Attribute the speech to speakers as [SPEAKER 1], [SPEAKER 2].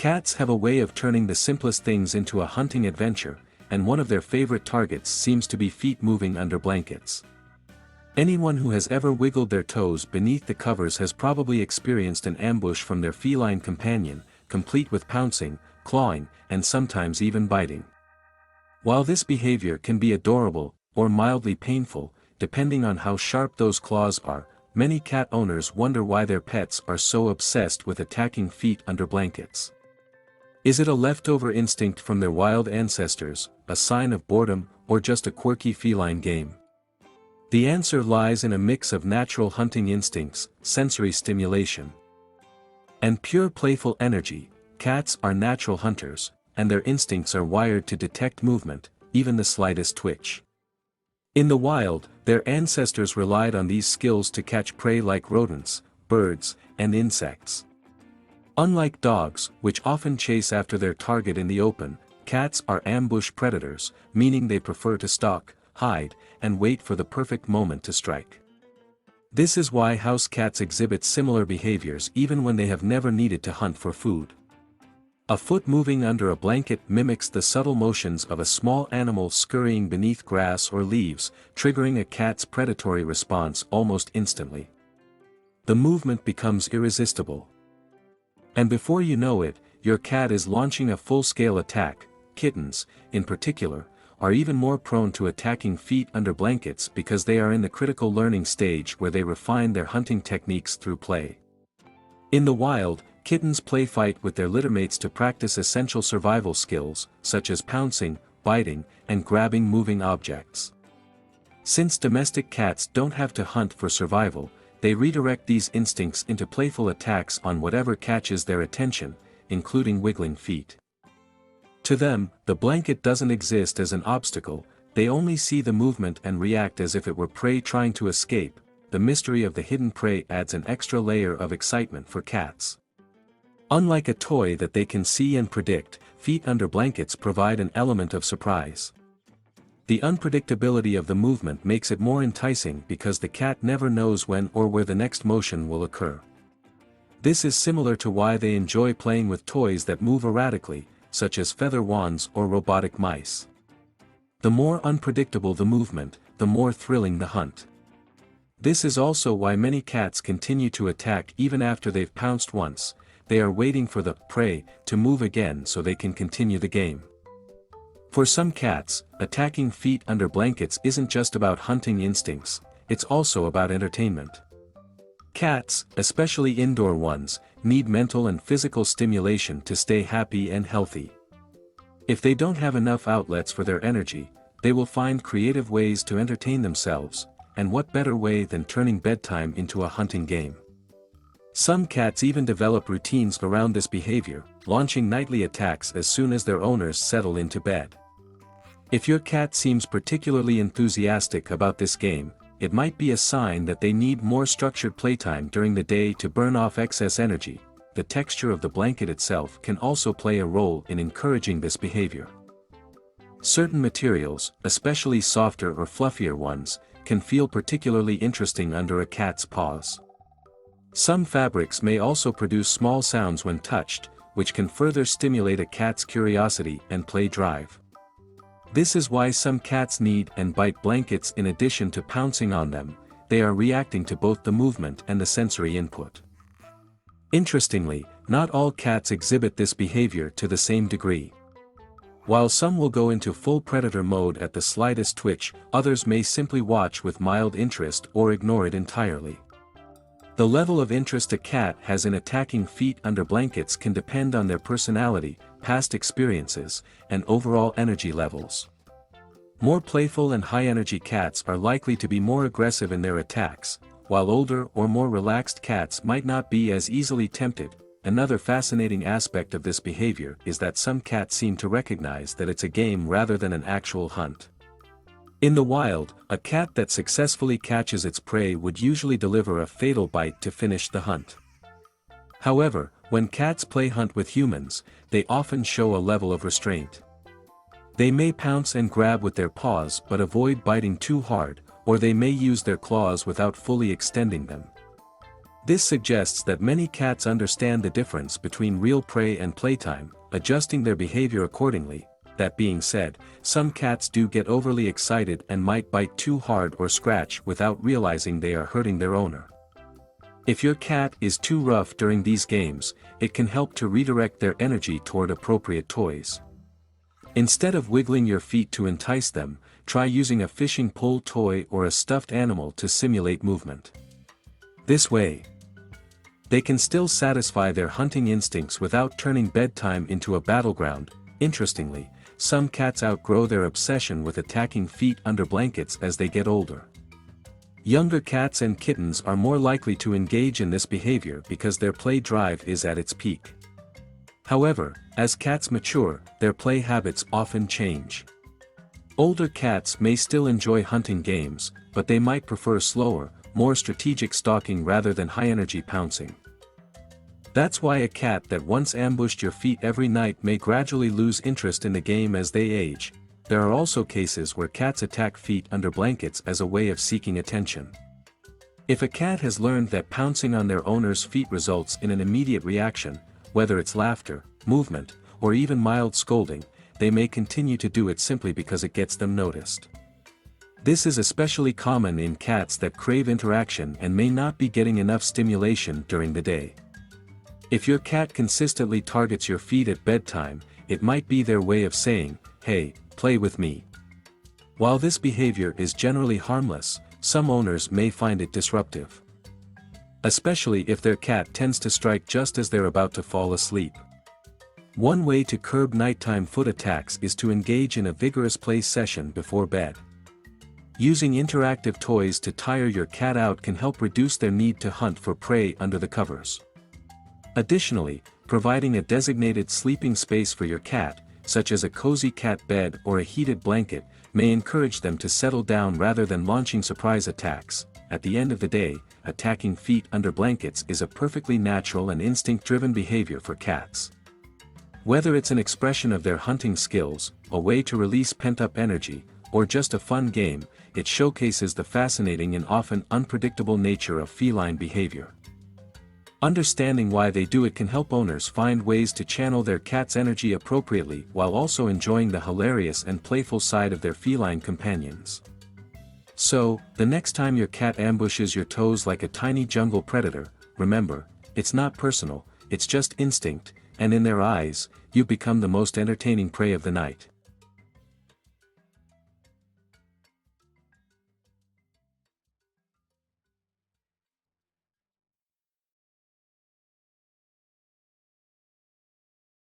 [SPEAKER 1] Cats have a way of turning the simplest things into a hunting adventure, and one of their favorite targets seems to be feet moving under blankets. Anyone who has ever wiggled their toes beneath the covers has probably experienced an ambush from their feline companion, complete with pouncing, clawing, and sometimes even biting. While this behavior can be adorable, or mildly painful, depending on how sharp those claws are, many cat owners wonder why their pets are so obsessed with attacking feet under blankets. Is it a leftover instinct from their wild ancestors, a sign of boredom, or just a quirky feline game? The answer lies in a mix of natural hunting instincts, sensory stimulation, and pure playful energy. Cats are natural hunters, and their instincts are wired to detect movement, even the slightest twitch. In the wild, their ancestors relied on these skills to catch prey like rodents, birds, and insects. Unlike dogs, which often chase after their target in the open, cats are ambush predators, meaning they prefer to stalk, hide, and wait for the perfect moment to strike. This is why house cats exhibit similar behaviors even when they have never needed to hunt for food. A foot moving under a blanket mimics the subtle motions of a small animal scurrying beneath grass or leaves, triggering a cat's predatory response almost instantly. The movement becomes irresistible. And before you know it, your cat is launching a full-scale attack. Kittens, in particular, are even more prone to attacking feet under blankets because they are in the critical learning stage where they refine their hunting techniques through play. In the wild, kittens play fight with their littermates to practice essential survival skills, such as pouncing, biting, and grabbing moving objects. Since domestic cats don't have to hunt for survival, they redirect these instincts into playful attacks on whatever catches their attention, including wiggling feet. To them, the blanket doesn't exist as an obstacle, they only see the movement and react as if it were prey trying to escape. The mystery of the hidden prey adds an extra layer of excitement for cats. Unlike a toy that they can see and predict, feet under blankets provide an element of surprise. The unpredictability of the movement makes it more enticing because the cat never knows when or where the next motion will occur. This is similar to why they enjoy playing with toys that move erratically, such as feather wands or robotic mice. The more unpredictable the movement, the more thrilling the hunt. This is also why many cats continue to attack even after they've pounced once. They are waiting for the prey to move again so they can continue the game. For some cats, attacking feet under blankets isn't just about hunting instincts, it's also about entertainment. Cats, especially indoor ones, need mental and physical stimulation to stay happy and healthy. If they don't have enough outlets for their energy, they will find creative ways to entertain themselves, and what better way than turning bedtime into a hunting game? Some cats even develop routines around this behavior, launching nightly attacks as soon as their owners settle into bed. If your cat seems particularly enthusiastic about this game, it might be a sign that they need more structured playtime during the day to burn off excess energy. The texture of the blanket itself can also play a role in encouraging this behavior. Certain materials, especially softer or fluffier ones, can feel particularly interesting under a cat's paws. Some fabrics may also produce small sounds when touched, which can further stimulate a cat's curiosity and play drive. This is why some cats need and bite blankets in addition to pouncing on them. They are reacting to both the movement and the sensory input. Interestingly, not all cats exhibit this behavior to the same degree. While some will go into full predator mode at the slightest twitch, others may simply watch with mild interest or ignore it entirely. The level of interest a cat has in attacking feet under blankets can depend on their personality, past experiences, and overall energy levels. More playful and high-energy cats are likely to be more aggressive in their attacks, while older or more relaxed cats might not be as easily tempted. Another fascinating aspect of this behavior is that some cats seem to recognize that it's a game rather than an actual hunt. In the wild, a cat that successfully catches its prey would usually deliver a fatal bite to finish the hunt. However, when cats play hunt with humans, they often show a level of restraint. They may pounce and grab with their paws but avoid biting too hard, or they may use their claws without fully extending them. This suggests that many cats understand the difference between real prey and playtime, adjusting their behavior accordingly. That being said, some cats do get overly excited and might bite too hard or scratch without realizing they are hurting their owner. If your cat is too rough during these games, it can help to redirect their energy toward appropriate toys. Instead of wiggling your feet to entice them, try using a fishing pole toy or a stuffed animal to simulate movement. This way, they can still satisfy their hunting instincts without turning bedtime into a battleground. Interestingly, some cats outgrow their obsession with attacking feet under blankets as they get older. Younger cats and kittens are more likely to engage in this behavior because their play drive is at its peak. However, as cats mature, their play habits often change. Older cats may still enjoy hunting games, but they might prefer slower, more strategic stalking rather than high-energy pouncing. That's why a cat that once ambushed your feet every night may gradually lose interest in the game as they age. There are also cases where cats attack feet under blankets as a way of seeking attention. If a cat has learned that pouncing on their owner's feet results in an immediate reaction, whether it's laughter, movement, or even mild scolding, they may continue to do it simply because it gets them noticed. This is especially common in cats that crave interaction and may not be getting enough stimulation during the day. If your cat consistently targets your feet at bedtime, it might be their way of saying, "Hey, play with me." While this behavior is generally harmless, some owners may find it disruptive. Especially if their cat tends to strike just as they're about to fall asleep. One way to curb nighttime foot attacks is to engage in a vigorous play session before bed. Using interactive toys to tire your cat out can help reduce their need to hunt for prey under the covers. Additionally, providing a designated sleeping space for your cat, such as a cozy cat bed or a heated blanket, may encourage them to settle down rather than launching surprise attacks. At the end of the day, attacking feet under blankets is a perfectly natural and instinct-driven behavior for cats. Whether it's an expression of their hunting skills, a way to release pent-up energy, or just a fun game, it showcases the fascinating and often unpredictable nature of feline behavior. Understanding why they do it can help owners find ways to channel their cat's energy appropriately while also enjoying the hilarious and playful side of their feline companions. So, the next time your cat ambushes your toes like a tiny jungle predator, remember, it's not personal, it's just instinct, and in their eyes, you've become the most entertaining prey of the night.